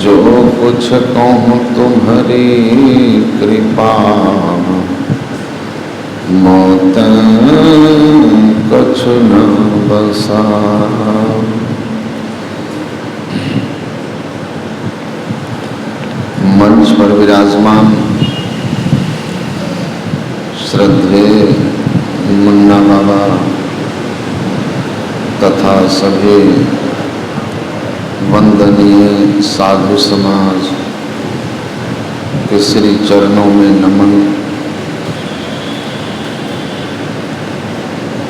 जो कुछ कहूँ तुम्हारी कृपा, मौत कछु न बसा। मंच पर विराजमान श्रद्धेय मुन्ना बाबा तथा सभी वंदनीय साधु समाज के श्री चरणों में नमन।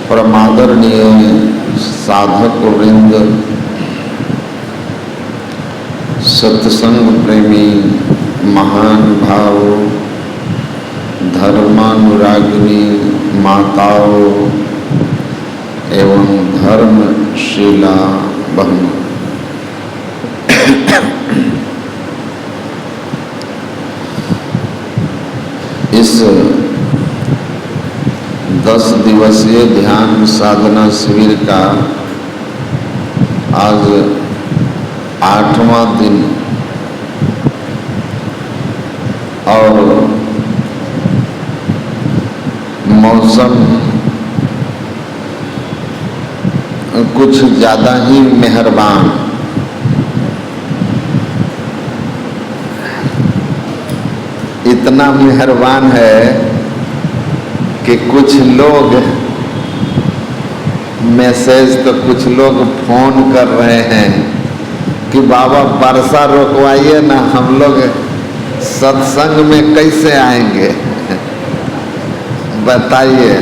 परमादरणीय साधक वृंद, सत्संग प्रेमी महान भाव, धर्मानुरागिनी माताओं एवं धर्मशीला बहनों, इस 10 दिवसीय ध्यान साधना शिविर का आज 8वां दिन और मौसम कुछ ज़्यादा ही मेहरबान। इतना मेहरबान है कि कुछ लोग मैसेज तो कुछ लोग फोन कर रहे हैं कि बाबा वर्षा रोकवाइए ना, हम लोग सत्संग में कैसे आएंगे बताइए।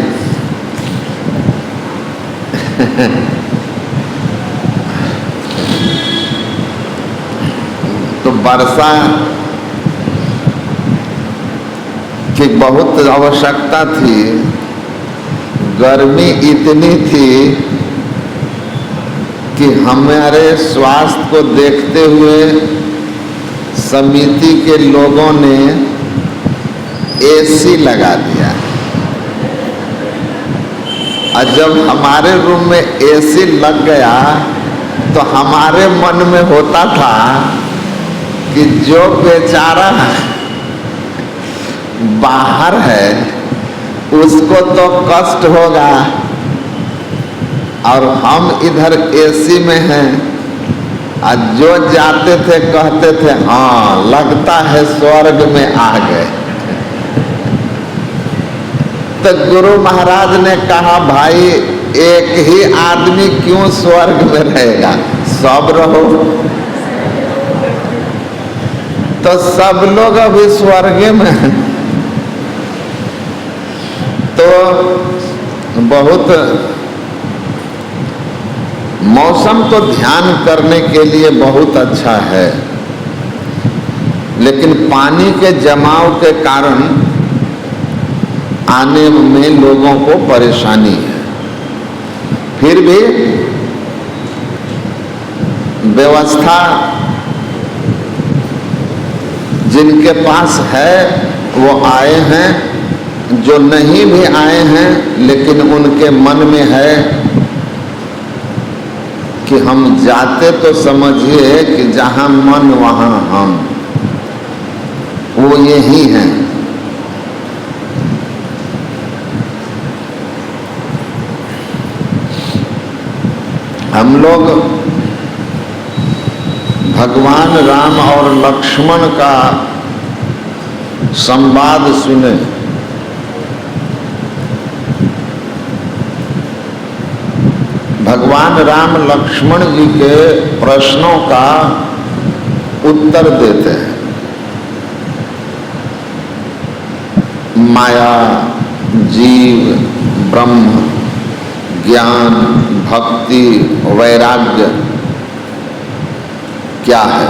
तो वर्षा की बहुत आवश्यकता थी। गर्मी इतनी थी कि हमारे स्वास्थ्य को देखते हुए समिति के लोगों ने एसी लगा दिया। और जब हमारे रूम में एसी लग गया तो हमारे मन में होता था कि जो बेचारा बाहर है उसको तो कष्ट होगा और हम इधर एसी में हैं। और जो जाते थे कहते थे हाँ लगता है स्वर्ग में आ गए। तो गुरु महाराज ने कहा भाई एक ही आदमी क्यों स्वर्ग में रहेगा, सब रहो। तो सब लोग अभी स्वर्ग में हैं। तो बहुत मौसम तो ध्यान करने के लिए बहुत अच्छा है, लेकिन पानी के जमाव के कारण आने में लोगों को परेशानी है। फिर भी व्यवस्था जिनके पास है वो आए हैं, जो नहीं भी आए हैं लेकिन उनके मन में है कि हम जाते तो समझिए कि जहां मन वहां हम, वो यही हैं। हम लोग भगवान राम और लक्ष्मण का संवाद सुने। भगवान राम लक्ष्मण जी के प्रश्नों का उत्तर देते हैं। माया, जीव, ब्रह्म, ज्ञान, भक्ति, वैराग्य क्या है?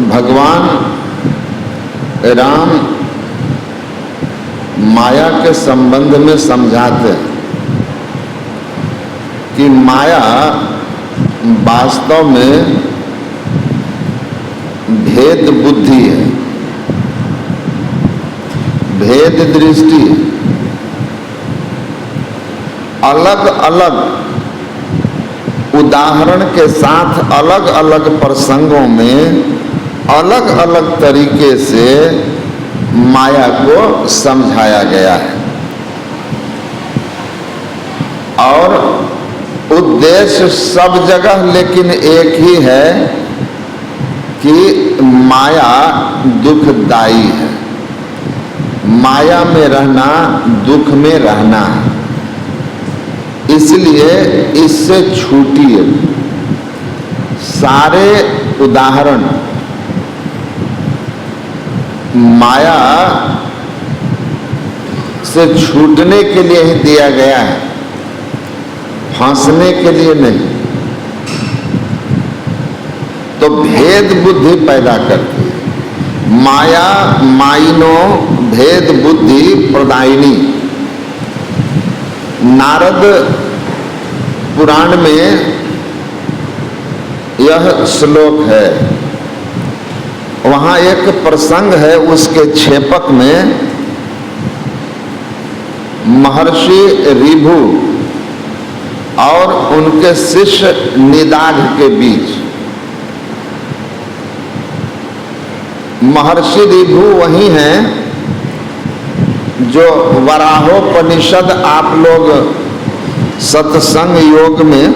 भगवान राम माया के संबंध में समझाते हैं कि माया वास्तव में भेद बुद्धि है, भेद दृष्टि है। अलग अलग उदाहरण के साथ अलग अलग प्रसंगों में अलग अलग तरीके से माया को समझाया गया है और उद्देश्य सब जगह लेकिन एक ही है कि माया दुखदाई है, माया में रहना दुख में रहना है, इसलिए इससे छूटिए। सारे उदाहरण माया से छूटने के लिए ही दिया गया है, फंसने के लिए नहीं। तो भेद बुद्धि पैदा करती है माया, माइनो भेद बुद्धि प्रदायिनी। नारद पुराण में यह श्लोक है, वहां एक प्रसंग है, उसके छेपक में महर्षि ऋभु और उनके शिष्य निदाघ के बीच। महर्षि ऋभु वही हैं जो वराहोपनिषद आप लोग सत्संग योग में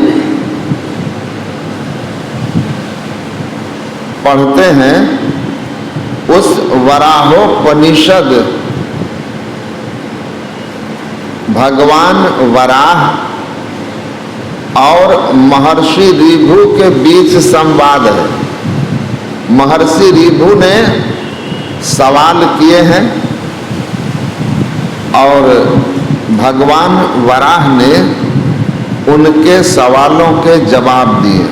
पढ़ते हैं। उस वराहोपनिषद भगवान वराह और महर्षि ऋभु के बीच संवाद है। महर्षि ऋभु ने सवाल किए हैं और भगवान वराह ने उनके सवालों के जवाब दिए।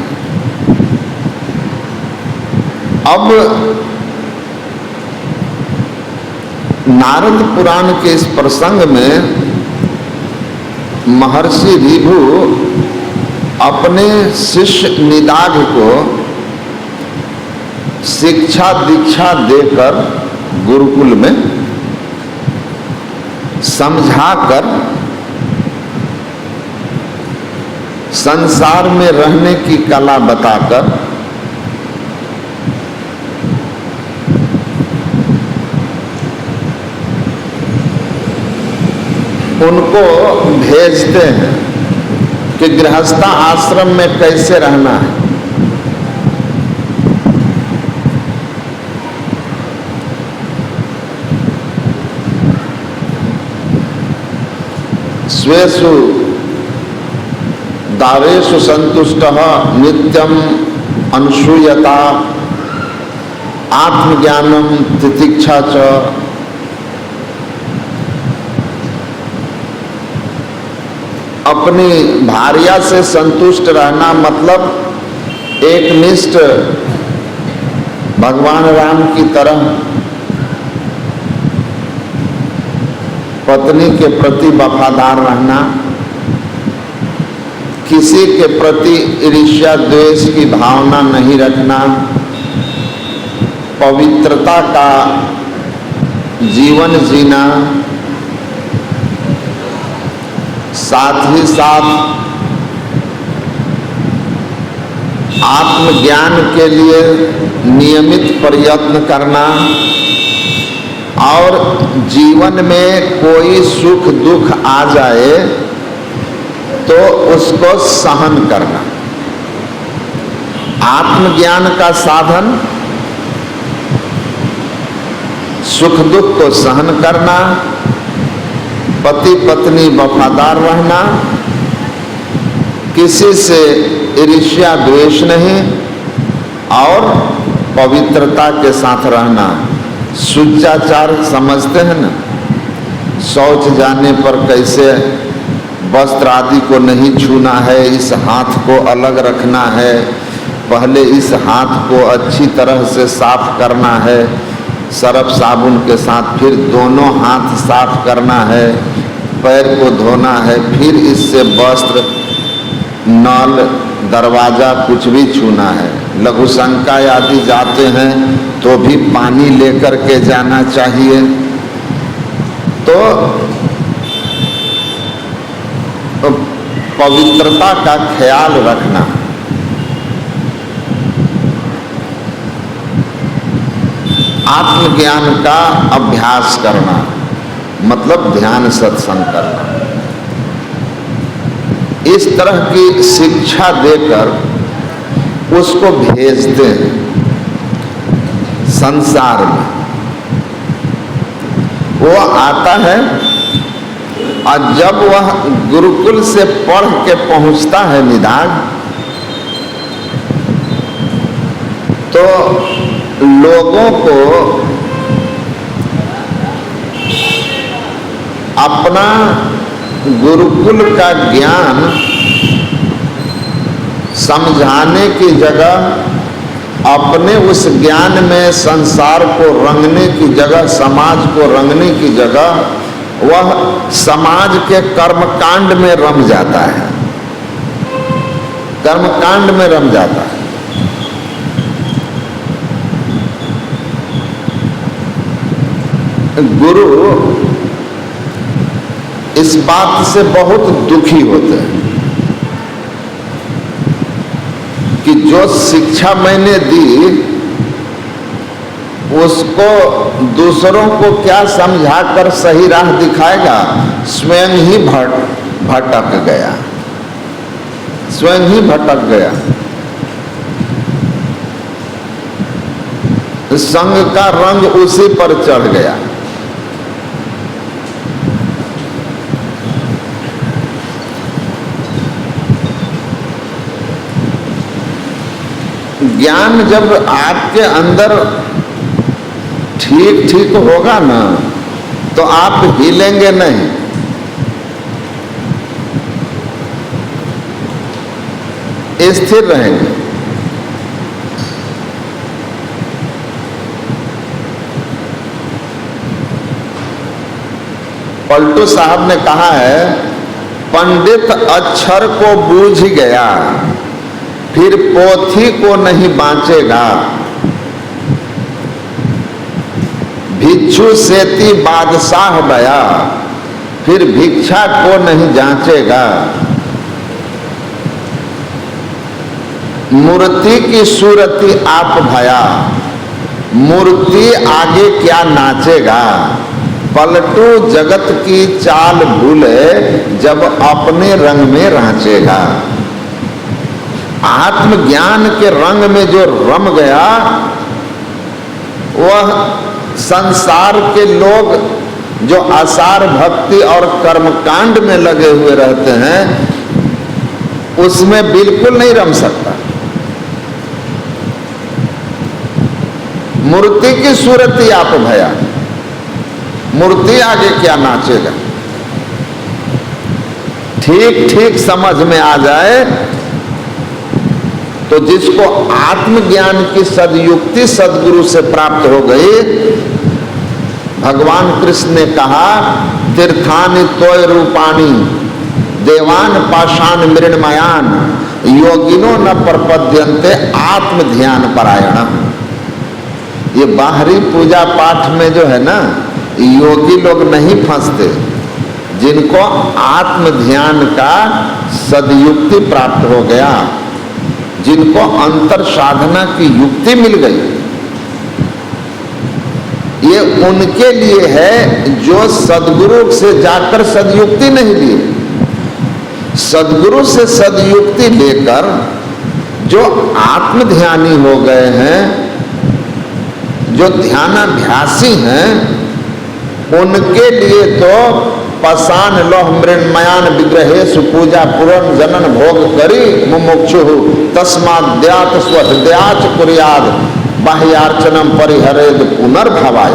अब नारद पुराण के इस प्रसंग में महर्षि ऋभु अपने शिष्य निदाघ को शिक्षा दीक्षा देकर गुरुकुल में समझाकर संसार में रहने की कला बताकर उनको भेजते हैं कि गृहस्था आश्रम में कैसे रहना है। स्वेषु दारेषु संतुष्टः नित्यम अनुसूयता आत्मज्ञानम तितिक्षा च। अपनी भार्या से संतुष्ट रहना मतलब एक निष्ठ भगवान राम की तरह पत्नी के प्रति वफादार रहना, किसी के प्रति ईर्ष्या द्वेष की भावना नहीं रखना, पवित्रता का जीवन जीना, साथ ही साथ आत्मज्ञान के लिए नियमित प्रयत्न करना और जीवन में कोई सुख दुख आ जाए तो उसको सहन करना। आत्मज्ञान का साधन सुख दुख को सहन करना, पति पत्नी वफादार रहना, किसी से ईर्ष्या द्वेष नहीं और पवित्रता के साथ रहना। शुचाचार समझते हैं ना, शौच जाने पर कैसे वस्त्र आदि को नहीं छूना है, इस हाथ को अलग रखना है, पहले इस हाथ को अच्छी तरह से साफ करना है सर्फ साबुन के साथ, फिर दोनों हाथ साफ करना है, पैर को धोना है, फिर इससे वस्त्र नल दरवाजा कुछ भी छूना है। लघु शंका आदि जाते हैं तो भी पानी लेकर के जाना चाहिए। तो पवित्रता का ख्याल रखना, आत्मज्ञान का अभ्यास करना, मतलब ध्यान सत्संग करना। इस तरह की शिक्षा देकर उसको भेजते हैं संसार में। वो आता है और जब वह गुरुकुल से पढ़ के पहुंचता है निदान, तो लोगों को अपना गुरुकुल का ज्ञान समझाने की जगह, अपने उस ज्ञान में संसार को रंगने की जगह, समाज को रंगने की जगह, वह समाज के कर्मकांड में रम जाता है, कर्मकांड में रम जाता है। गुरु इस बात से बहुत दुखी होते हैं कि जो शिक्षा मैंने दी उसको दूसरों को क्या समझाकर सही राह दिखाएगा, स्वयं ही भटक गया, स्वयं ही भटक गया। संग का रंग उसी पर चढ़ गया। ज्ञान जब आपके अंदर ठीक ठीक होगा ना, तो आप हिलेंगे नहीं। स्थिर रहेंगे। पलटू साहब ने कहा है, पंडित अक्षर को बूझ गया, फिर पोथी को नहीं बांचेगा। भिक्षु सेती बादशाह बया, फिर भिक्षा को नहीं जांचेगा। मूर्ति की सूरती आप भया, मूर्ति आगे क्या नाचेगा। पलटू जगत की चाल भूले, जब अपने रंग में रांचेगा। आत्मज्ञान के रंग में जो रम गया, वह संसार के लोग जो आसार भक्ति और कर्मकांड में लगे हुए रहते हैं, उसमें बिल्कुल नहीं रम सकता। मूर्ति की सूरती आप भया, मूर्ति आगे क्या नाचेगा। ठीक ठीक समझ में आ जाए तो जिसको आत्मज्ञान की सदयुक्ति सदगुरु से प्राप्त हो गई, भगवान कृष्ण ने कहा, तीर्थानि तोय रूपाणी देवान पाषाण मृण्मयान योगिनो न प्रपद्यन्ते आत्म ध्यान परायण। ये बाहरी पूजा पाठ में जो है ना, योगी लोग नहीं फंसते। जिनको आत्म ध्यान का सदयुक्ति प्राप्त हो गया, जिनको अंतर साधना की युक्ति मिल गई, ये उनके लिए है जो सदगुरु से जाकर सदयुक्ति नहीं लिए। सदगुरु से सदयुक्ति लेकर जो आत्मध्यानी हो गए हैं, जो ध्यानाभ्यासी हैं, उनके लिए तो पसान लोह मृण्मयान विग्रहेशु पूजा पुरन जनन भोग करी मुमुक्षु तस्माद्यात स्वहृदयाच कुर्याद बाह्यार्चनम परिहरेद पुनर्भवाय।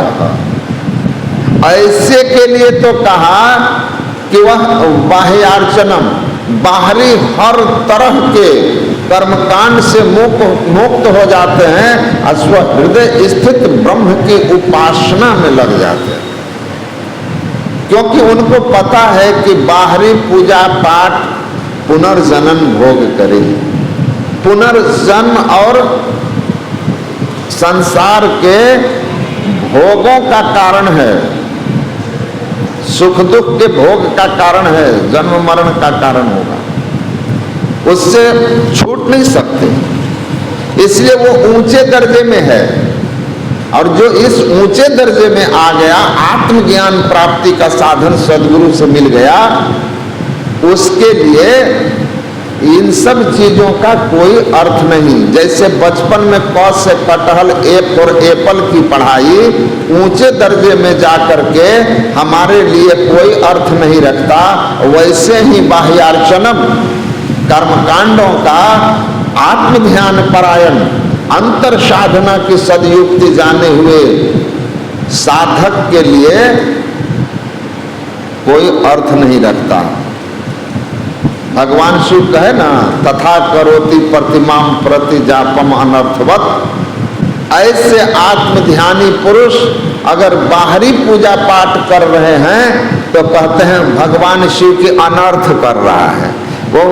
ऐसे के लिए तो कहा कि वह बाह्यार्चनम, बाहरी हर तरह के कर्मकांड से मुक्त हो जाते हैं और स्वहृदय स्थित ब्रह्म की उपासना में लग जाते हैं। क्योंकि उनको पता है कि बाहरी पूजा पाठ पुनर्जनन भोग करे, पुनर्जन्म और संसार के भोगों का कारण है। सुख दुख के भोग का कारण है, जन्म मरण का कारण होगा, उससे छूट नहीं सकते, इसलिए वो ऊंचे दर्जे में है। और जो इस ऊंचे दर्जे में आ गया, आत्मज्ञान प्राप्ति का साधन सद्गुरु से मिल गया, उसके लिए इन सब चीजों का कोई अर्थ नहीं। जैसे बचपन में क से कटहल, ए फॉर एप्पल की पढ़ाई ऊंचे दर्जे में जाकर के हमारे लिए कोई अर्थ नहीं रखता, वैसे ही बाह्यार्चनम कर्मकांडों का आत्म ध्यान परायण अंतर साधना की सदयुक्ति जाने हुए साधक के लिए कोई अर्थ नहीं रखता। भगवान शिव कहे ना, तथा करोति प्रतिमाम प्रति जापम अनर्थवत। ऐसे आत्मध्यानी पुरुष अगर बाहरी पूजा पाठ कर रहे हैं तो कहते हैं भगवान शिव की अनर्थ कर रहा है। वो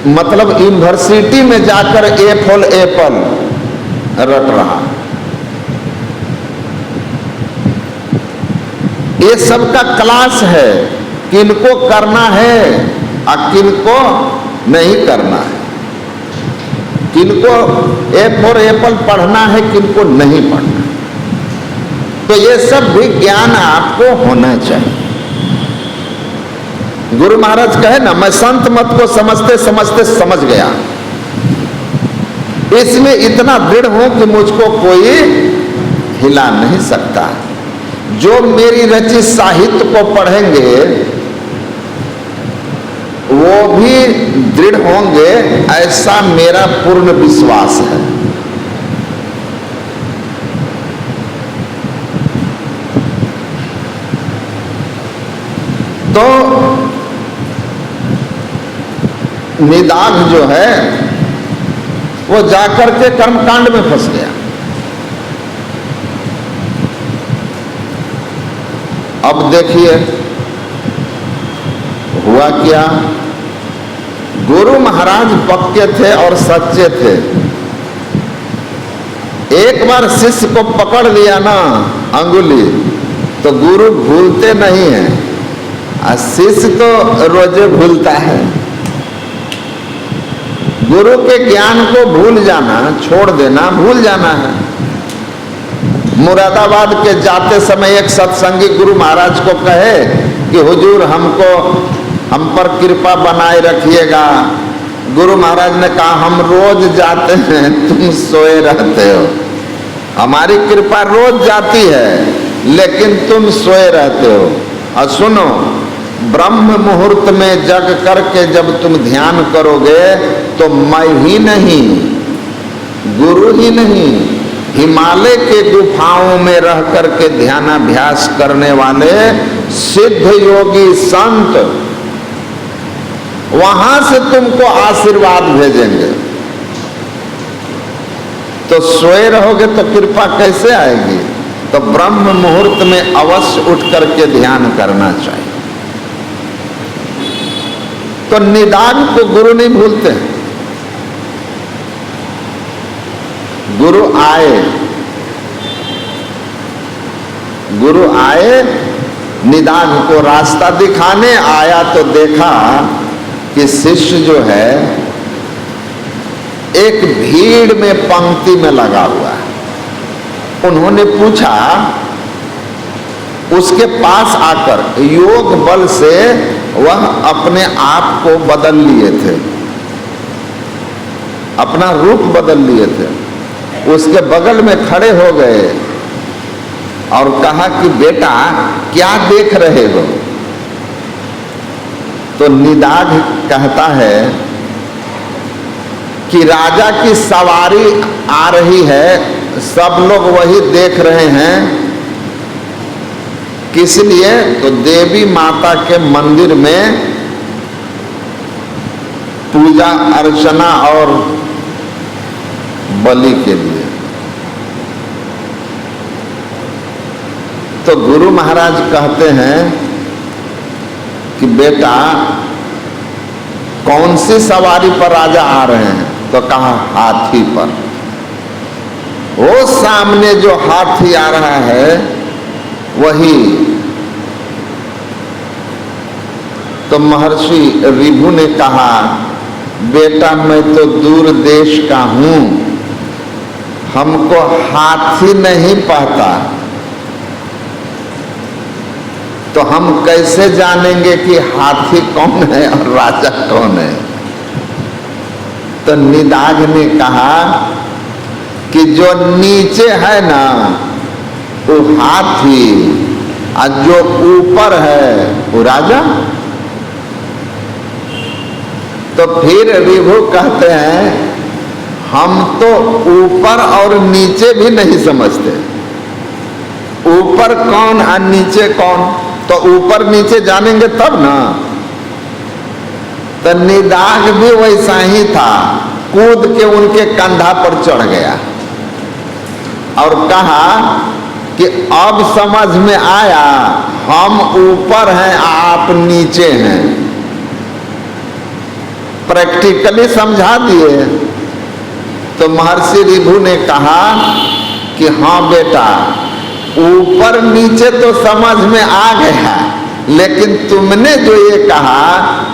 मतलब यूनिवर्सिटी में जाकर ए फॉर एप्पल रट रहा। ये सबका क्लास है, किनको करना है और किनको नहीं करना है, किनको ए फॉर एप्पल पढ़ना है, किनको नहीं पढ़ना। तो ये सब भी ज्ञान आपको होना चाहिए। गुरु महाराज कहे ना, मैं संत मत को समझते समझते समझ गया, इसमें इतना दृढ़ हूं कि मुझको कोई हिला नहीं सकता। जो मेरी रचित साहित्य को पढ़ेंगे वो भी दृढ़ होंगे, ऐसा मेरा पूर्ण विश्वास है। तो निदाघ जो है वो जाकर के कर्मकांड में फंस गया। अब देखिए हुआ क्या, गुरु महाराज पक्के थे और सच्चे थे। एक बार शिष्य को पकड़ लिया ना अंगुली, तो गुरु भूलते नहीं है, और शिष्य तो रोजे भूलता है। गुरु के ज्ञान को भूल जाना, छोड़ देना, भूल जाना है। मुरादाबाद के जाते समय एक सत्संगी गुरु महाराज को कहे कि हुजूर हमको हम पर कृपा बनाए रखिएगा। गुरु महाराज ने कहा हम रोज जाते हैं, तुम सोए रहते हो। हमारी कृपा रोज जाती है लेकिन तुम सोए रहते हो। और सुनो, ब्रह्म मुहूर्त में जग करके जब तुम ध्यान करोगे तो मैं ही नहीं, गुरु ही नहीं, हिमालय के गुफाओं में रह करके ध्यानाभ्यास करने वाले सिद्ध योगी संत वहां से तुमको आशीर्वाद भेजेंगे। तो सोए रहोगे तो कृपा कैसे आएगी? तो ब्रह्म मुहूर्त में अवश्य उठ करके ध्यान करना चाहिए। तो निदान को गुरु नहीं भूलते। गुरु आए निदान को रास्ता दिखाने आया, तो देखा कि शिष्य जो है एक भीड़ में पंक्ति में लगा हुआ है। उन्होंने पूछा, उसके पास आकर योग बल से वह अपने आप को बदल लिए थे, अपना रूप बदल लिए थे। उसके बगल में खड़े हो गए और कहा कि बेटा क्या देख रहे हो? तो निदाघ कहता है कि राजा की सवारी आ रही है, सब लोग वही देख रहे हैं। किस लिए? तो देवी माता के मंदिर में पूजा अर्चना और बलि के लिए। तो गुरु महाराज कहते हैं कि बेटा कौन सी सवारी पर राजा आ रहे हैं? तो कहा हाथी पर। वो सामने जो हाथी आ रहा है वही तो महर्षि ऋभु ने कहा, बेटा मैं तो दूर देश का हूं, हमको हाथी नहीं पाता, तो हम कैसे जानेंगे कि हाथी कौन है और राजा कौन है। तो निदाघ ने कहा कि जो नीचे है ना वो हाथी और जो ऊपर है वो राजा। तो फिर ऋभु कहते हैं, हम तो ऊपर और नीचे भी नहीं समझते, ऊपर कौन और नीचे कौन, तो ऊपर नीचे जानेंगे तब ना। तो निदाघ भी वैसा ही था, कूद के उनके कंधा पर चढ़ गया और कहा कि अब समझ में आया, हम ऊपर हैं आप नीचे हैं। प्रैक्टिकली समझा दिए। तो महर्षि ऋभु ने कहा कि हाँ बेटा, ऊपर नीचे तो समझ में आ गया, लेकिन तुमने जो ये कहा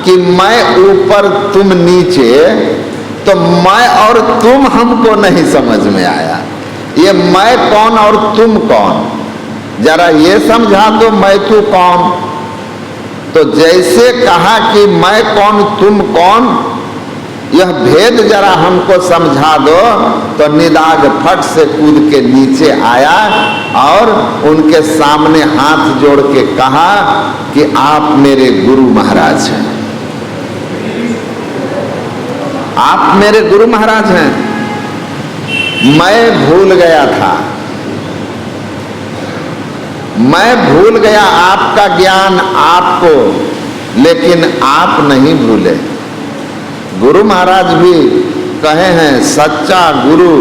कि मैं ऊपर तुम नीचे, तो मैं और तुम हमको नहीं समझ में आया। ये मैं कौन और तुम कौन, जरा ये समझा दो, मैं तू कौन। तो जैसे कहा कि मैं कौन तुम कौन, यह भेद जरा हमको समझा दो। तो निदाघ फट से कूद के नीचे आया और उनके सामने हाथ जोड़ के कहा कि आप मेरे गुरु महाराज हैं, आप मेरे गुरु महाराज हैं। मैं भूल गया था, मैं भूल गया आपका ज्ञान आपको, लेकिन आप नहीं भूले। गुरु महाराज भी कहे हैं, सच्चा गुरु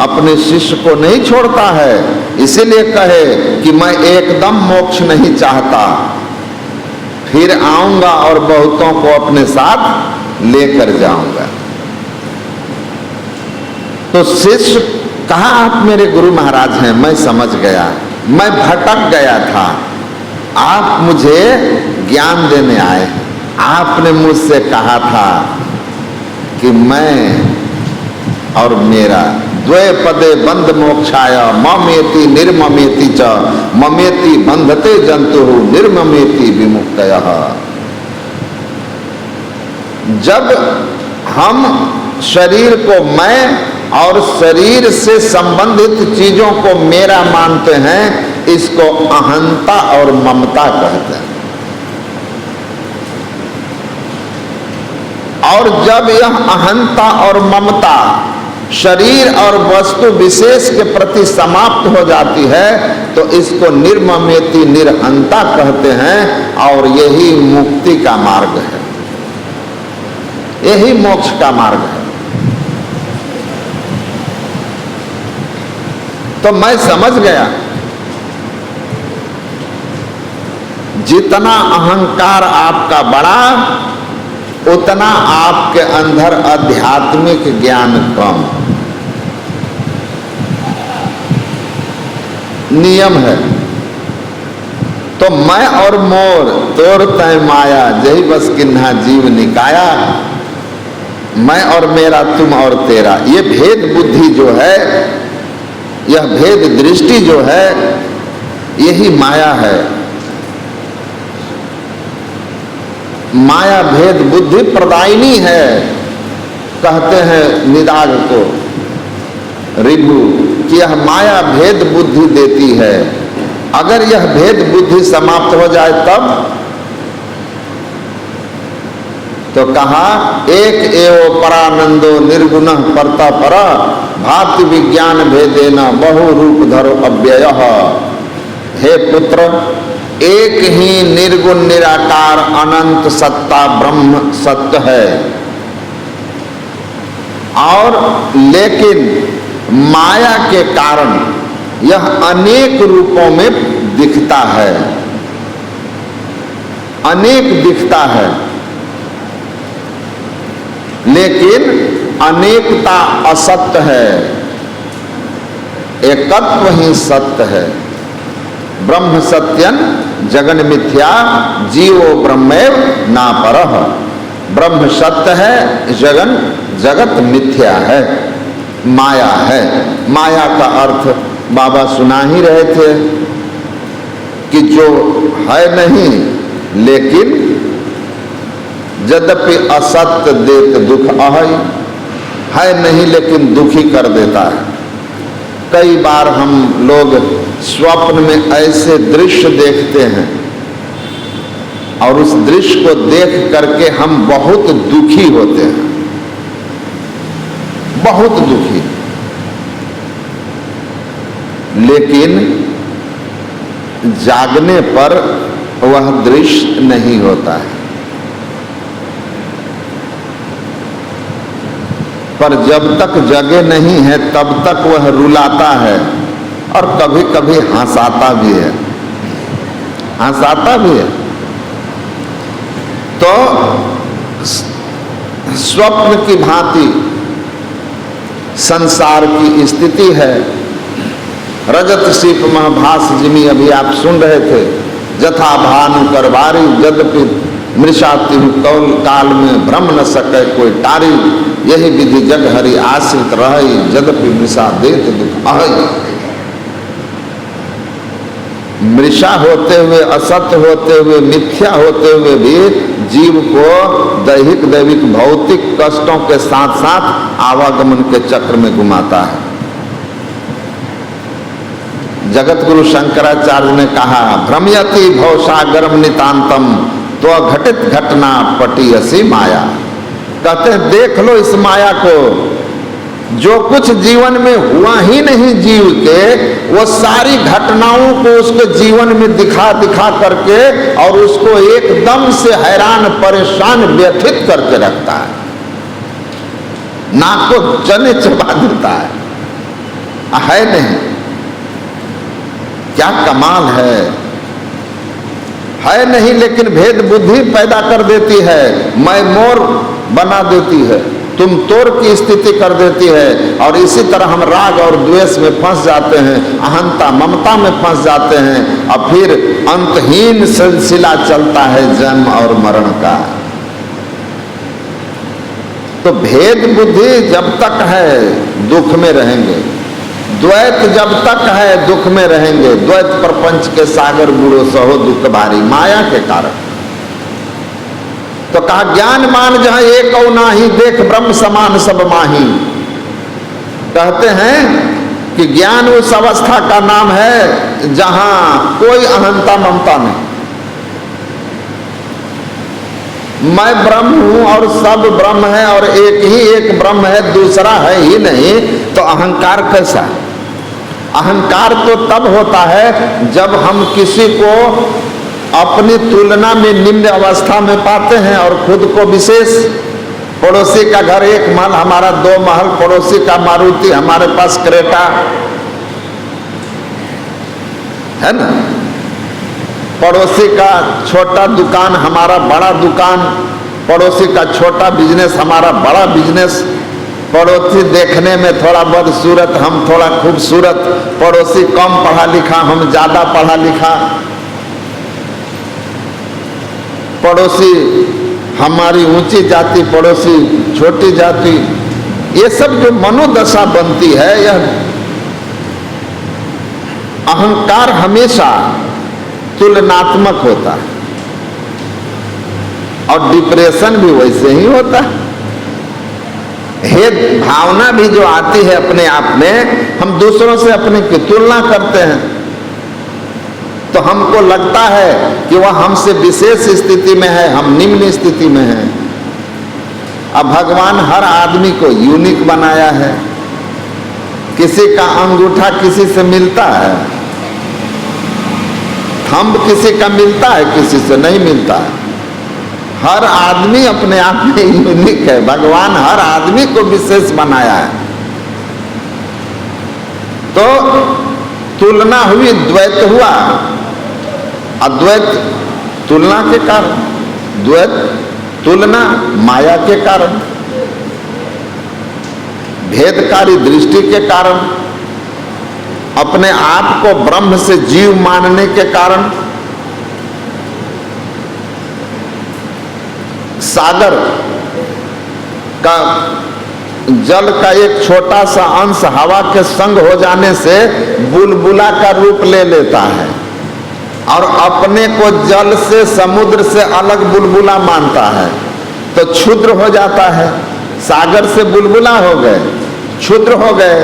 अपने शिष्य को नहीं छोड़ता है, इसीलिए कहे कि मैं एकदम मोक्ष नहीं चाहता, फिर आऊंगा और बहुतों को अपने साथ लेकर जाऊंगा। तो शिष्य कहा, आप मेरे गुरु महाराज हैं, मैं समझ गया, मैं भटक गया था, आप मुझे ज्ञान देने आए। आपने मुझसे कहा था कि मैं और मेरा द्वे पदे बंध मोक्षाय ममेति निर्ममेति च ममेति बंधते जंतु निर्ममेति विमुक्तयः। जब हम शरीर को मैं और शरीर से संबंधित चीजों को मेरा मानते हैं, इसको अहंता और ममता कहते हैं। और जब यह अहंता और ममता शरीर और वस्तु विशेष के प्रति समाप्त हो जाती है, तो इसको निर्ममेति निरहंता कहते हैं, और यही मुक्ति का मार्ग है, यही मोक्ष का मार्ग है। तो मैं समझ गया, जितना अहंकार आपका बड़ा, उतना आपके अंदर आध्यात्मिक ज्ञान कम। नियम है। तो मैं और मोर तोर तय माया, जही बस किन्हा जीव निकाया। मैं और मेरा, तुम और तेरा, ये भेद बुद्धि जो है, यह भेद दृष्टि जो है, यही माया है। माया भेद बुद्धि प्रदायिनी है, कहते हैं निदाघ को ऋभु, कि यह माया भेद बुद्धि देती है। अगर यह भेद बुद्धि समाप्त हो जाए तब, तो कहा एक एव परानंदो निर्गुणः परता परा भाति विज्ञान भेदेन बहु रूप धरो अव्ययः। हे पुत्र, एक ही निर्गुण निराकार अनंत सत्ता ब्रह्म सत्य है, और लेकिन माया के कारण यह अनेक रूपों में दिखता है, अनेक दिखता है, लेकिन अनेकता असत्य है, एकत्व ही सत्य है। ब्रह्म सत्यन जगन मिथ्या जीवो ब्रह्मेव ना परः। ब्रह्म सत्य है, जगत मिथ्या है, माया है। माया का अर्थ बाबा सुना ही रहे थे कि जो है नहीं लेकिन यद्यपि असत्य देत दुख अहै, है नहीं लेकिन दुखी कर देता है। कई बार हम लोग स्वप्न में ऐसे दृश्य देखते हैं और उस दृश्य को देख करके हम बहुत दुखी होते हैं, बहुत दुखी। लेकिन जागने पर वह दृश्य नहीं होता है, पर जब तक जगे नहीं है तब तक वह रुलाता है और कभी कभी हंसाता भी है, हंसाता भी है। तो स्वप्न की भांति संसार की स्थिति है। रजत सीप महाभास जिमी अभी आप सुन रहे थे। जथा भानु करवारी यद्यपि मृषाति कौल काल में भ्रम न सके कोई टारी, यही विधि जग हरि आश्रित रही यद्यपि मृषा देत दुख अहै। मृषा होते हुए, असत्य होते हुए, मिथ्या होते हुए भी जीव को दैहिक दैविक भौतिक कष्टों के साथ साथ आवागमन के चक्र में घुमाता है। जगत गुरु शंकराचार्य ने कहा भ्रमयति भवसागरम नितांतम तो घटित घटना पटियसी माया। कहते हैं देख लो इस माया को, जो कुछ जीवन में हुआ ही नहीं जीव के, वो सारी घटनाओं को उसके जीवन में दिखा दिखा करके और उसको एकदम से हैरान परेशान व्यथित करके रखता है, नाक को चने चबा देता है नहीं। क्या कमाल है नहीं लेकिन भेद बुद्धि पैदा कर देती है, मैं मोर बना देती है, तुम तोर की स्थिति कर देती है। और इसी तरह हम राग और द्वेष में फंस जाते हैं, अहंता ममता में फंस जाते हैं और फिर अंतहीन सिलसिला चलता है जन्म और मरण का। तो भेद बुद्धि जब तक है दुख में रहेंगे, द्वैत जब तक है दुख में रहेंगे। द्वैत प्रपंच के सागर बुढ़ो सहो दुख भारी, माया के कारण। तो कहा ज्ञान मान जहां एक औ नाही, देख ब्रह्म समान सब माही। कहते हैं कि ज्ञान उस अवस्था का नाम है जहां कोई अहंता ममता नहीं। मैं ब्रह्म हूं और सब ब्रह्म है और एक ही एक ब्रह्म है, दूसरा है ही नहीं, तो अहंकार कैसा है? अहंकार तो तब होता है जब हम किसी को अपनी तुलना में निम्न अवस्था में पाते हैं और खुद को विशेष। पड़ोसी का घर एक महल, हमारा 2 महल, पड़ोसी का मारुति, हमारे पास क्रेटा है ना। पड़ोसी का छोटा दुकान, हमारा बड़ा दुकान। पड़ोसी का छोटा बिजनेस, हमारा बड़ा बिजनेस। पड़ोसी देखने में थोड़ा बदसूरत, हम थोड़ा खूबसूरत। पड़ोसी कम पढ़ा लिखा, हम ज्यादा पढ़ा लिखा। पड़ोसी हमारी ऊंची जाति, पड़ोसी छोटी जाति। ये सब जो मनोदशा बनती है, यह अहंकार हमेशा तुलनात्मक होता है और डिप्रेशन भी वैसे ही होता है। हेत भावना भी जो आती है अपने आप में, हम दूसरों से अपने की तुलना करते हैं तो हमको लगता है कि वह हमसे विशेष स्थिति में है, हम निम्न स्थिति में हैं। अब भगवान हर आदमी को यूनिक बनाया है। किसी का अंगूठा किसी से मिलता है, थंब किसी का मिलता है, किसी से नहीं मिलता है। हर आदमी अपने आप में यूनिक है। भगवान हर आदमी को विशेष बनाया है। तो तुलना हुई, द्वैत हुआ। अद्वैत तुलना के कारण, द्वैत तुलना माया के कारण, भेदकारी दृष्टि के कारण। अपने आप को ब्रह्म से जीव मानने के कारण सागर का जल का एक छोटा सा अंश हवा के संग हो जाने से बुलबुला का रूप ले लेता है और अपने को जल से समुद्र से अलग बुलबुला मानता है, तो क्षुद्र हो जाता है। सागर से बुलबुला हो गए, क्षुद्र हो गए,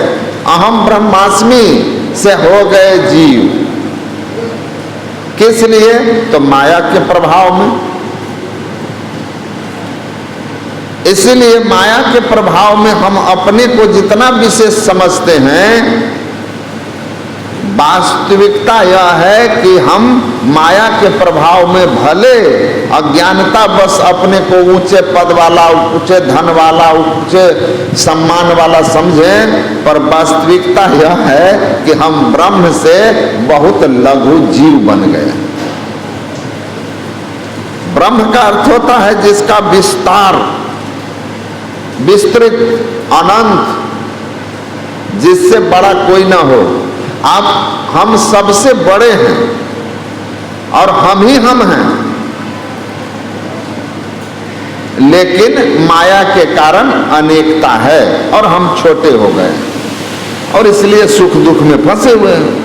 अहम ब्रह्मास्मि से हो गए जीव। किस लिए? तो माया के प्रभाव में। इसीलिए माया के प्रभाव में हम अपने को जितना विशेष समझते हैं, वास्तविकता यह है कि हम माया के प्रभाव में भले अज्ञानता बस अपने को ऊंचे पद वाला, ऊंचे धन वाला, ऊंचे सम्मान वाला समझें, पर वास्तविकता यह है कि हम ब्रह्म से बहुत लघु जीव बन गए। ब्रह्म का अर्थ होता है जिसका विस्तार, विस्तृत, अनंत, जिससे बड़ा कोई ना हो। आप हम सबसे बड़े हैं और हम ही हम हैं, लेकिन माया के कारण अनेकता है और हम छोटे हो गए और इसलिए सुख दुख में फंसे हुए हैं।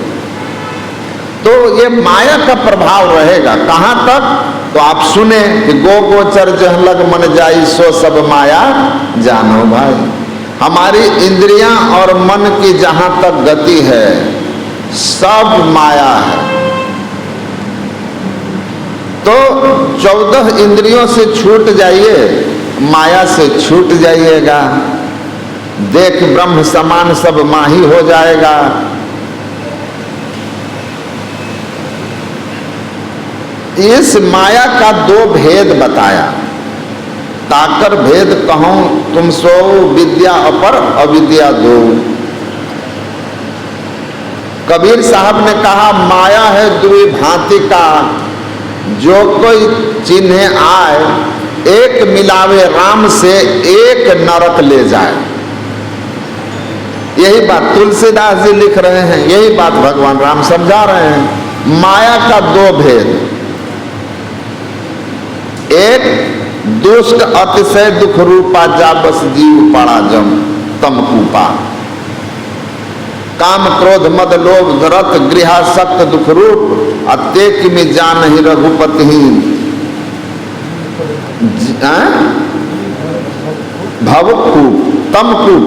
तो ये माया का प्रभाव रहेगा कहां तक? तो आप सुने कि गो गोचर जह लग मन जाई सो सब माया जानो भाई। हमारी इंद्रियां और मन की जहां तक गति है सब माया है। तो 14 इंद्रियों से छूट जाइए, माया से छूट जाइएगा, देख ब्रह्म समान सब माही हो जाएगा। इस माया का 2 भेद बताया। ताकर भेद कहूं तुम सो विद्या अपर अविद्या दो। कबीर साहब ने कहा माया है दुई भांति का, जो कोई चिन्हे आए, एक मिलावे राम से एक नरक ले जाए। यही बात तुलसीदास जी लिख रहे हैं, यही बात भगवान राम समझा रहे हैं। माया का 2 भेद, एक दुष्ट अतिशय दुख रूपा जा बस जीव पड़ा जम तम कूपा। काम क्रोध मद लोभ रत गृहासक्त दुख रूप अत्येक में जान ही रघुपति ही भवकूप तमकूप।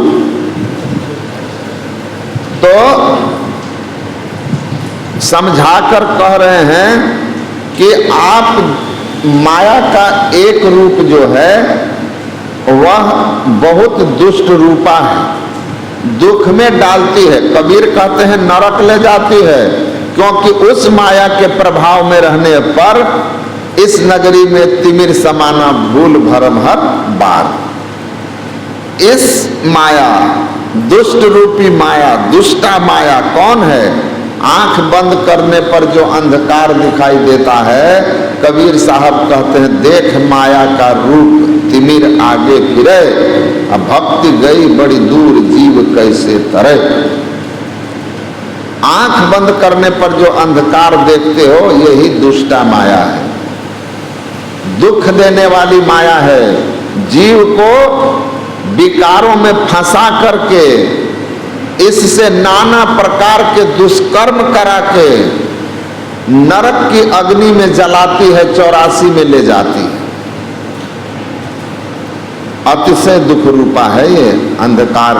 तो समझाकर कह रहे हैं कि आप माया का एक रूप जो है वह बहुत दुष्ट रूपा है, दुख में डालती है। कबीर कहते हैं नरक ले जाती है, क्योंकि उस माया के प्रभाव में रहने पर इस नगरी में तिमिर समाना भूल भरम हर बार। इस माया, दुष्ट रूपी माया, दुष्टा माया कौन है? आंख बंद करने पर जो अंधकार दिखाई देता है, कबीर साहब कहते हैं देख माया का रूप तिमिर आगे फिरे, अब भक्ति गई बड़ी दूर जीव कैसे तरे। आंख बंद करने पर जो अंधकार देखते हो यही दुष्टा माया है, दुख देने वाली माया है। जीव को विकारों में फंसा करके इससे नाना प्रकार के दुष्कर्म करा के नरक की अग्नि में जलाती है, 84 में ले जाती है। अतिशय दुख रूपा है ये अंधकार।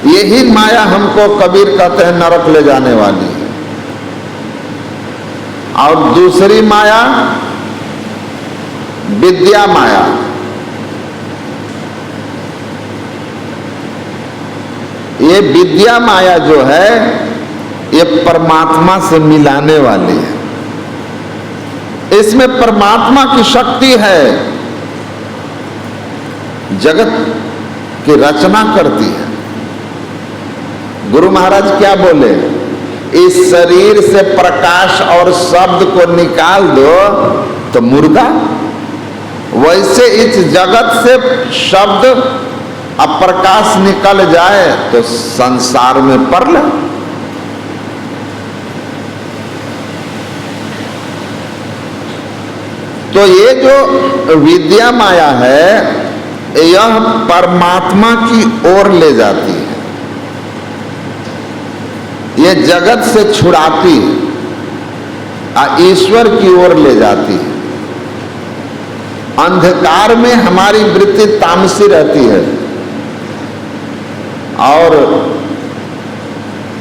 यही माया हमको कबीर कहते हैं नरक ले जाने वाली है। और दूसरी माया विद्या माया। ये विद्या माया जो है ये परमात्मा से मिलाने वाली है, इसमें परमात्मा की शक्ति है, जगत की रचना करती है। गुरु महाराज क्या बोले? इस शरीर से प्रकाश और शब्द को निकाल दो तो मुर्दा, वैसे इस जगत से शब्द अब प्रकाश निकल जाए तो संसार में परल। तो ये जो विद्या माया है यह परमात्मा की ओर ले जाती है, ये जगत से छुड़ाती है, ईश्वर की ओर ले जाती है। अंधकार में हमारी वृत्ति तामसी रहती है और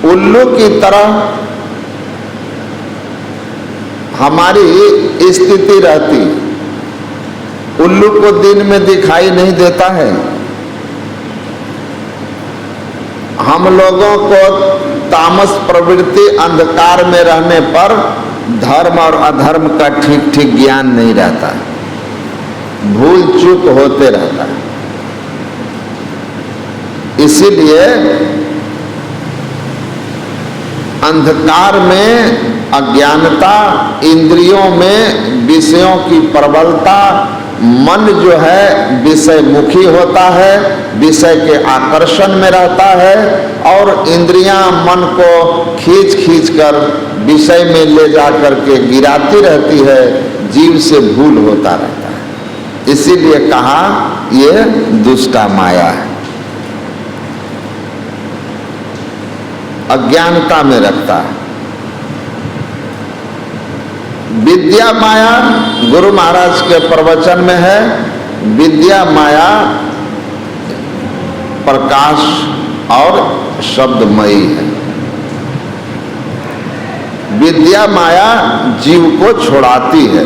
उल्लू की तरह हमारी स्थिति रहती। उल्लू को दिन में दिखाई नहीं देता है। हम लोगों को तामस प्रवृत्ति अंधकार में रहने पर धर्म और अधर्म का ठीक ठीक ज्ञान नहीं रहता, भूल चूक होते रहता है। इसीलिए अंधकार में अज्ञानता, इंद्रियों में विषयों की प्रबलता, मन जो है विषय मुखी होता है, विषय के आकर्षण में रहता है और इंद्रियां मन को खींच खींच कर विषय में ले जाकर के गिराती रहती है, जीव से भूल होता रहता है। इसीलिए कहा यह दुष्टा माया है, अज्ञानता में रखता है। विद्या माया गुरु महाराज के प्रवचन में है, विद्या माया प्रकाश और शब्दमयी है। विद्या माया जीव को छुड़ाती है,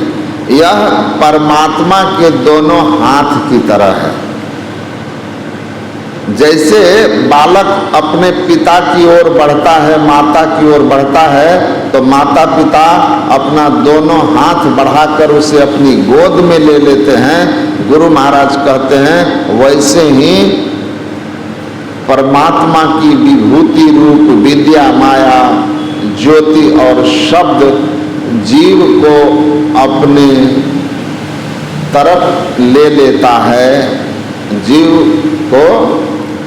यह परमात्मा के दोनों हाथ की तरह है। जैसे बालक अपने पिता की ओर बढ़ता है, माता की ओर बढ़ता है, तो माता पिता अपना दोनों हाथ बढ़ाकर उसे अपनी गोद में ले लेते हैं। गुरु महाराज कहते हैं वैसे ही परमात्मा की विभूति रूप विद्या माया ज्योति और शब्द जीव को अपने तरफ ले लेता है, जीव को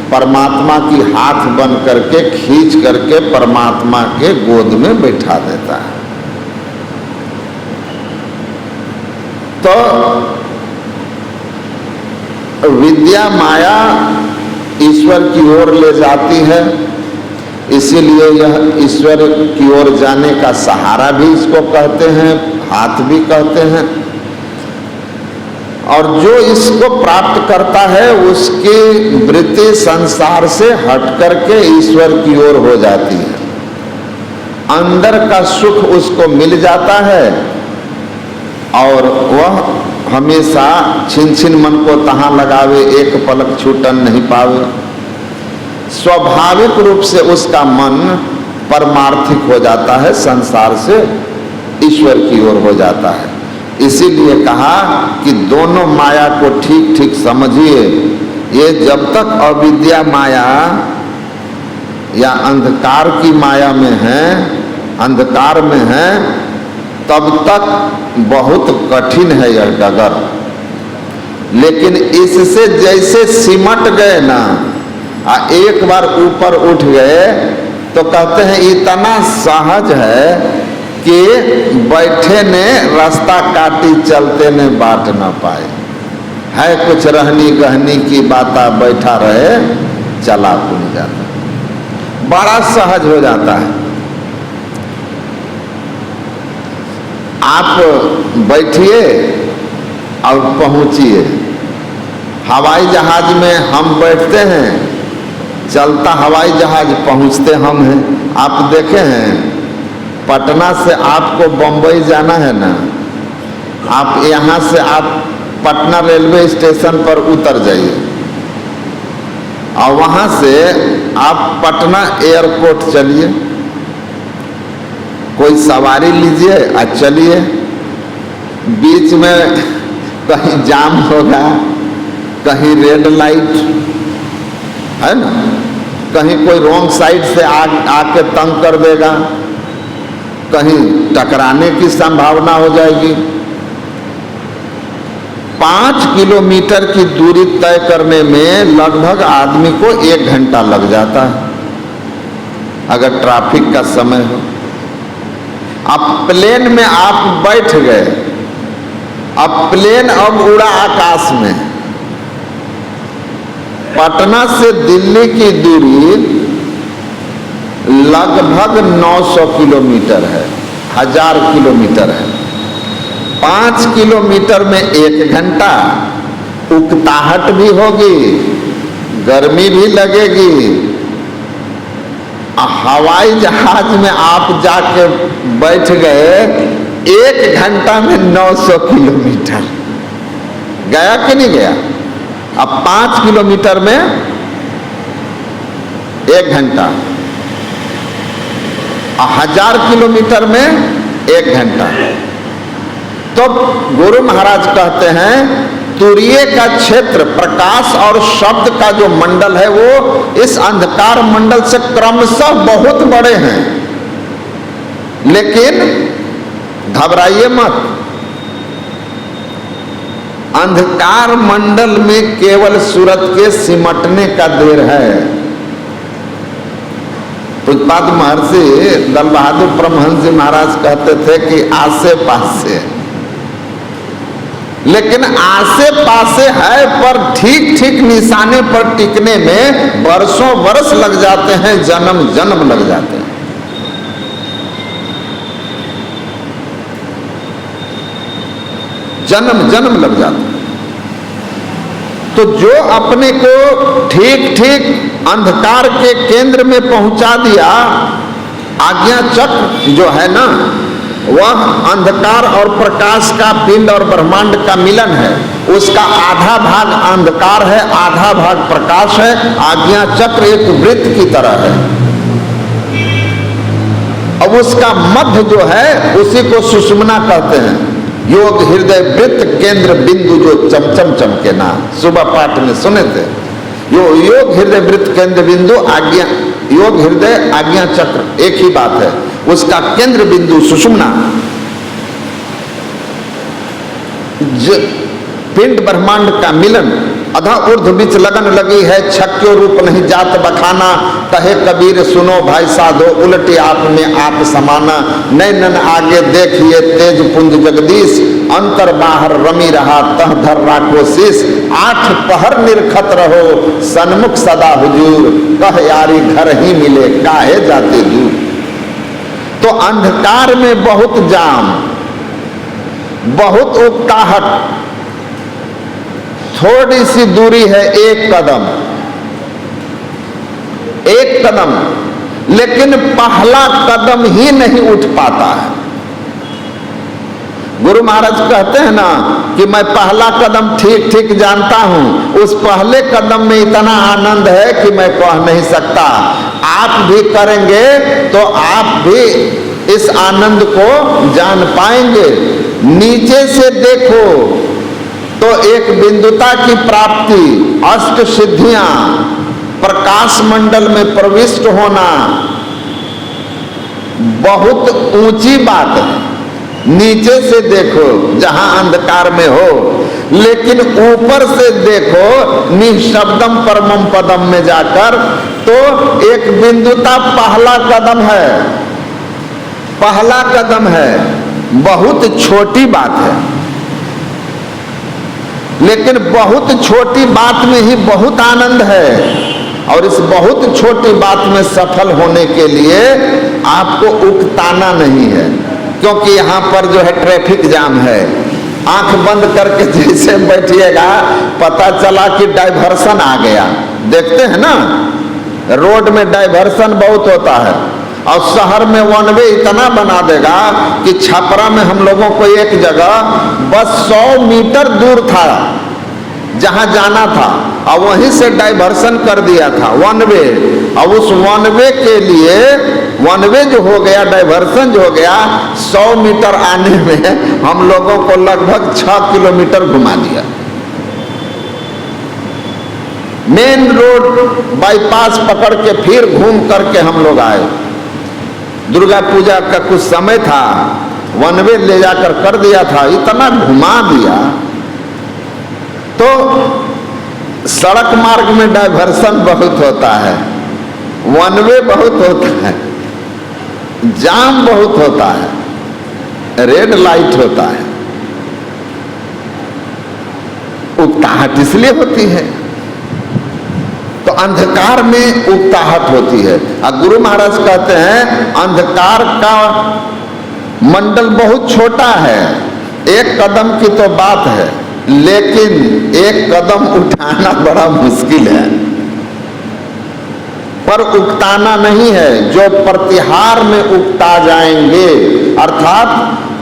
परमात्मा की हाथ बन करके खींच करके परमात्मा के गोद में बैठा देता है। तो विद्या माया ईश्वर की ओर ले जाती है, इसीलिए यह ईश्वर की ओर जाने का सहारा भी इसको कहते हैं, हाथ भी कहते हैं। और जो इसको प्राप्त करता है उसकी वृत्ति संसार से हट करके ईश्वर की ओर हो जाती है, अंदर का सुख उसको मिल जाता है और वह हमेशा छिन छिन मन को तहाँ लगावे, एक पलक छूटन नहीं पावे। स्वाभाविक रूप से उसका मन परमार्थिक हो जाता है, संसार से ईश्वर की ओर हो जाता है। इसीलिए कहा कि दोनों माया को ठीक ठीक समझिए। ये जब तक अविद्या माया या अंधकार की माया में है, अंधकार में है, तब तक बहुत कठिन है यह डगर। लेकिन इससे जैसे सिमट गए ना, एक बार ऊपर उठ गए तो कहते हैं इतना सहज है कि बैठे ने रास्ता काटी, चलते ने बाट न पाए। है कुछ रहनी गहनी की बाता, बैठा रहे चला भूल जाता, बड़ा सहज हो जाता है। आप बैठिए और पहुंचिए। हवाई जहाज में हम बैठते हैं, चलता हवाई जहाज, पहुंचते हम हैं। आप देखे हैं पटना से आपको बम्बई जाना है ना, आप यहाँ से आप पटना रेलवे स्टेशन पर उतर जाइए और वहाँ से आप पटना एयरपोर्ट चलिए, कोई सवारी लीजिए और चलिए। बीच में कहीं जाम होगा, कहीं रेड लाइट है ना, कहीं कोई रॉन्ग साइड से आके तंग कर देगा, कहीं टकराने की संभावना हो जाएगी। 5 किलोमीटर की दूरी तय करने में लगभग आदमी को 1 घंटा लग जाता है अगर ट्रैफिक का समय हो। अब प्लेन में आप बैठ गए, अब प्लेन अब उड़ा आकाश में। पटना से दिल्ली की दूरी लगभग 900 किलोमीटर है, 1000 किलोमीटर है। 5 किलोमीटर में 1 घंटा, उकताहट भी होगी, गर्मी भी लगेगी। हवाई जहाज में आप जाके बैठ गए, 1 घंटा में 900 किलोमीटर, गया कि नहीं गया? अब 5 किलोमीटर में 1 घंटा, 1000 किलोमीटर में 1 घंटा। तो गुरु महाराज कहते हैं तुरीय का क्षेत्र, प्रकाश और शब्द का जो मंडल है वो इस अंधकार मंडल से क्रमशः बहुत बड़े हैं। लेकिन घबराइए मत, अंधकार मंडल में केवल सूरत के सिमटने का देर है। पूज्यपाद महर्षि दल बहादुर परमहंस जी महाराज कहते थे कि आसे पासे, लेकिन आसे पासे है पर ठीक ठीक निशाने पर टिकने में वर्षों वर्ष लग जाते हैं, जन्म जन्म लग जाते हैं। जन्म जन्म लग जाते हैं। तो जो अपने को ठीक ठीक अंधकार के केंद्र में पहुंचा दिया, आज्ञा चक्र जो है ना, वह अंधकार और प्रकाश का पिंड और ब्रह्मांड का मिलन है। उसका आधा भाग अंधकार है, आधा भाग प्रकाश है। आज्ञा चक्र एक वृत्त की तरह है। अब उसका मध्य जो है उसी को सुषुम्ना कहते हैं। योग हृदय वृत्त केंद्र बिंदु जो चमचम चमके ना, सुबह पाठ में सुने थे। योग हृदय वृत्त केंद्र बिंदु, आज्ञा योग हृदय आज्ञा चक्र एक ही बात है। उसका केंद्र बिंदु सुषुम्ना, पिंड ब्रह्मांड का मिलन। अधा ऊर्ध्व बीच लगन लगी है, छक्यो रूप नहीं जात बखाना। कहे कबीर सुनो भाई साधो, उलटी आप में आप समाना। नैनन आगे देखिए तेज पुंज जगदीश, अंतर बाहर रमी रहा तह धर राखो शीश। 8 पहर निरखत रहो सन्मुख सदा हुजूर, कह यारी घर ही मिले काहे जाते दूर। तो अंधकार में बहुत जाम, बहुत उकताहट, थोड़ी सी दूरी है, 1 कदम, 1 कदम, लेकिन पहला कदम ही नहीं उठ पाता है। गुरु महाराज कहते हैं ना कि मैं पहला कदम ठीक ठीक जानता हूं, उस पहले कदम में इतना आनंद है कि मैं कह नहीं सकता। आप भी करेंगे तो आप भी इस आनंद को जान पाएंगे। नीचे से देखो तो एक बिंदुता की प्राप्ति, अष्ट सिद्धियां, प्रकाश मंडल में प्रविष्ट होना बहुत ऊंची बात है। नीचे से देखो जहां अंधकार में हो, लेकिन ऊपर से देखो निःशब्दम परमम पदम में जाकर तो एक बिंदुता पहला कदम है। पहला कदम है, बहुत छोटी बात है, लेकिन बहुत छोटी बात में ही बहुत आनंद है। और इस बहुत छोटी बात में सफल होने के लिए आपको उकताना नहीं है, क्योंकि यहाँ पर जो है ट्रैफिक जाम है। आंख बंद करके जैसे बैठिएगा पता चला कि डाइवर्सन आ गया। देखते हैं ना, रोड में डाइवर्सन बहुत होता है। और शहर में वन वे इतना बना देगा कि छपरा में हम लोगों को एक जगह बस 100 मीटर दूर था जहां जाना था, और वहीं से डाइवर्सन कर दिया था वन वे। अब उस वन वे के लिए, वन वे जो हो गया, डाइवर्सन जो हो गया, 100 मीटर आने में हम लोगों को लगभग 6 किलोमीटर घुमा दिया। मेन रोड बाईपास पकड़ के फिर घूम करके हम लोग आए। दुर्गा पूजा का कुछ समय था, वन वे ले जाकर कर दिया था, इतना घुमा दिया तो सड़क मार्ग में डाइवर्सन बहुत होता है, वन वे बहुत होता है, जाम बहुत होता है, रेड लाइट होता है। उकताहट इसलिए होती है, तो अंधकार में उकताहट होती है। और गुरु महाराज कहते हैं अंधकार का मंडल बहुत छोटा है, एक कदम की तो बात है, लेकिन एक कदम उठाना बड़ा मुश्किल है। पर उकताना नहीं है, जो प्रतिहार में उकता जाएंगे, अर्थात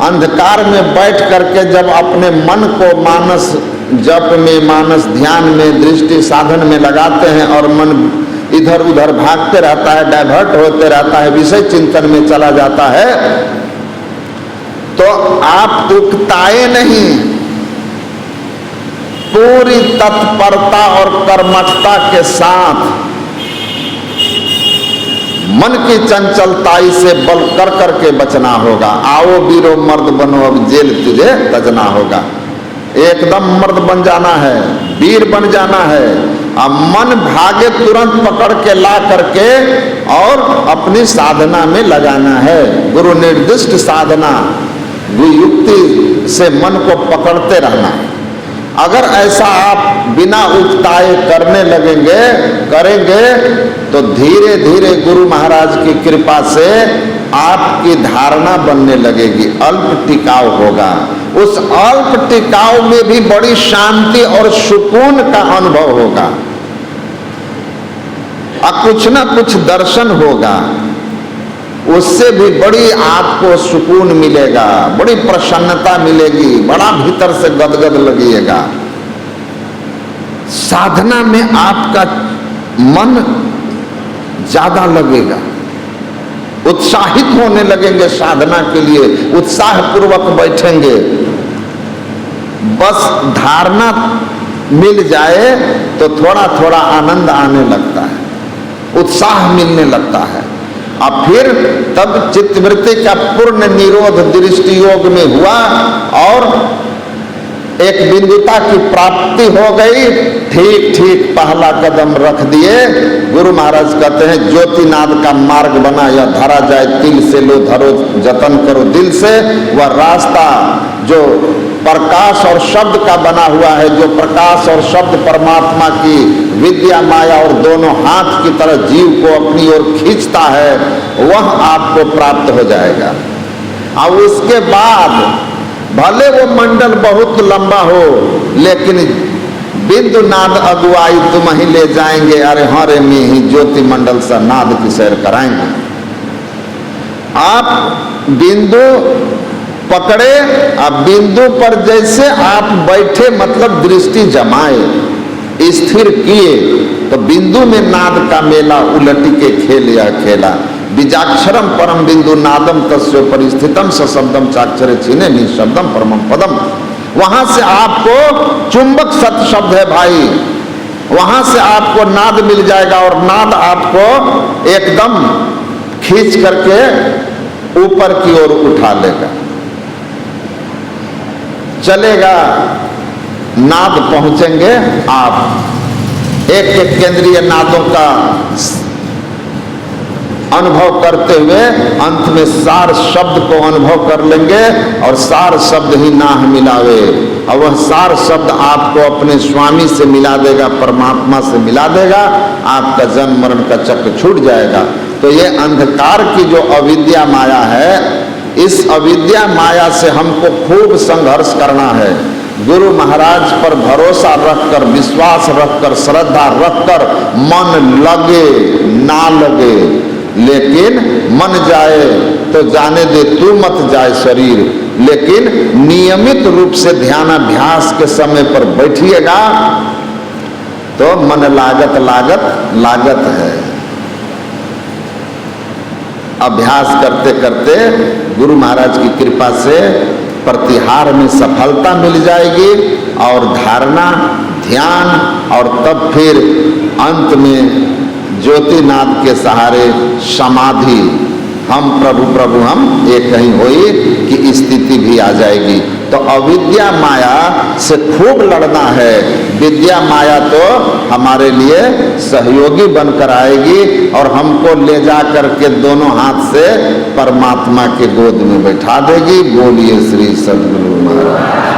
अंधकार में बैठ करके जब अपने मन को मानस जप में, मानस ध्यान में, दृष्टि साधन में लगाते हैं और मन इधर उधर भागते रहता है, डाइवर्ट होते रहता है, विषय चिंतन में चला जाता है, तो आप उकताए नहीं, पूरी तत्परता और कर्मठता के साथ मन की चंचलताई से बल कर करके बचना होगा। आओ वीरो मर्द बनो अब जेल तुझे तजना होगा। एकदम मर्द बन जाना है, वीर बन जाना है। अब मन भागे तुरंत पकड़ के ला करके और अपनी साधना में लगाना है। गुरु निर्दिष्ट साधना युक्ति से मन को पकड़ते रहना है। अगर ऐसा आप बिना उकताए करने करेंगे तो धीरे धीरे गुरु महाराज की कृपा से आपकी धारणा बनने लगेगी, अल्प टिकाव होगा। उस अल्प टिकाव में भी बड़ी शांति और सुकून का अनुभव होगा और कुछ ना कुछ दर्शन होगा, उससे भी बड़ी आपको सुकून मिलेगा, बड़ी प्रसन्नता मिलेगी, बड़ा भीतर से गदगद लगेगा। साधना में आपका मन ज्यादा लगेगा, उत्साहित होने लगेंगे साधना के लिए, उत्साह पूर्वक बैठेंगे। बस धारणा मिल जाए तो थोड़ा थोड़ा आनंद आने लगता है, उत्साह मिलने लगता है। और फिर तब चित्तवृत्ति का पूर्ण निरोध दृष्टि योग में हुआ और एक बिंदुता की प्राप्ति हो गई। ठीक ठीक पहला कदम रख दिए। गुरु महाराज कहते हैं ज्योतिनाद का मार्ग बना, या धरा जाए तिल से लो धरो जतन करो दिल से। वह रास्ता जो प्रकाश और शब्द का बना हुआ है, जो प्रकाश और शब्द परमात्मा की विद्या माया और दोनों हाथ की तरह जीव को अपनी ओर खींचता है, वह आपको प्राप्त हो जाएगा। और उसके बाद भले वो मंडल बहुत लंबा हो, लेकिन बिंदु नाद अगुवाई तुम ही ले जाएंगे। अरे हरे में ही ज्योति मंडल सा नाद की सैर कराएंगे। आप बिंदु पकड़े, अब बिंदु पर जैसे आप बैठे, मतलब दृष्टि जमाए, स्थिर किए, तो बिंदु में नाद का मेला उलटी के खेल या खेला। बीजाक्षरम परम बिंदु नादम तस्यो परिस्थितम सशब्दम चाक्षरे छीने निशब्दम परमम पदम। वहां से आपको चुंबक सत शब्द है भाई, वहां से आपको नाद मिल जाएगा और नाद आपको एकदम खींच करके ऊपर की ओर उठा लेगा, चलेगा। नाद पहुंचेंगे आप एक एक केंद्रीय नादों का अनुभव करते हुए अंत में सार शब्द को अनुभव कर लेंगे। और सार शब्द ही नाह मिलावे, और वह सार शब्द आपको अपने स्वामी से मिला देगा, परमात्मा से मिला देगा। आपका जन्म मरण का चक्र छूट जाएगा। तो ये अंधकार की जो अविद्या माया है, इस अविद्या माया से हमको खूब संघर्ष करना है। गुरु महाराज पर भरोसा रखकर, विश्वास रखकर, श्रद्धा रखकर, मन लगे ना लगे, लेकिन मन जाए तो जाने दे, तू मत जाए शरीर। लेकिन नियमित रूप से ध्यानाभ्यास के समय पर बैठिएगा तो मन लागत लागत लागत है। अभ्यास करते करते गुरु महाराज की कृपा से प्रतिहार में सफलता मिल जाएगी और धारणा, ध्यान, और तब फिर अंत में ज्योतिनाद के सहारे समाधि, हम प्रभु प्रभु हम एक कहीं होई की स्थिति भी आ जाएगी। तो अविद्या माया से खूब लड़ना है। विद्या माया तो हमारे लिए सहयोगी बनकर आएगी और हमको ले जा करके दोनों हाथ से परमात्मा के गोद में बैठा देगी। बोलिए श्री सद्गुरु महाराज।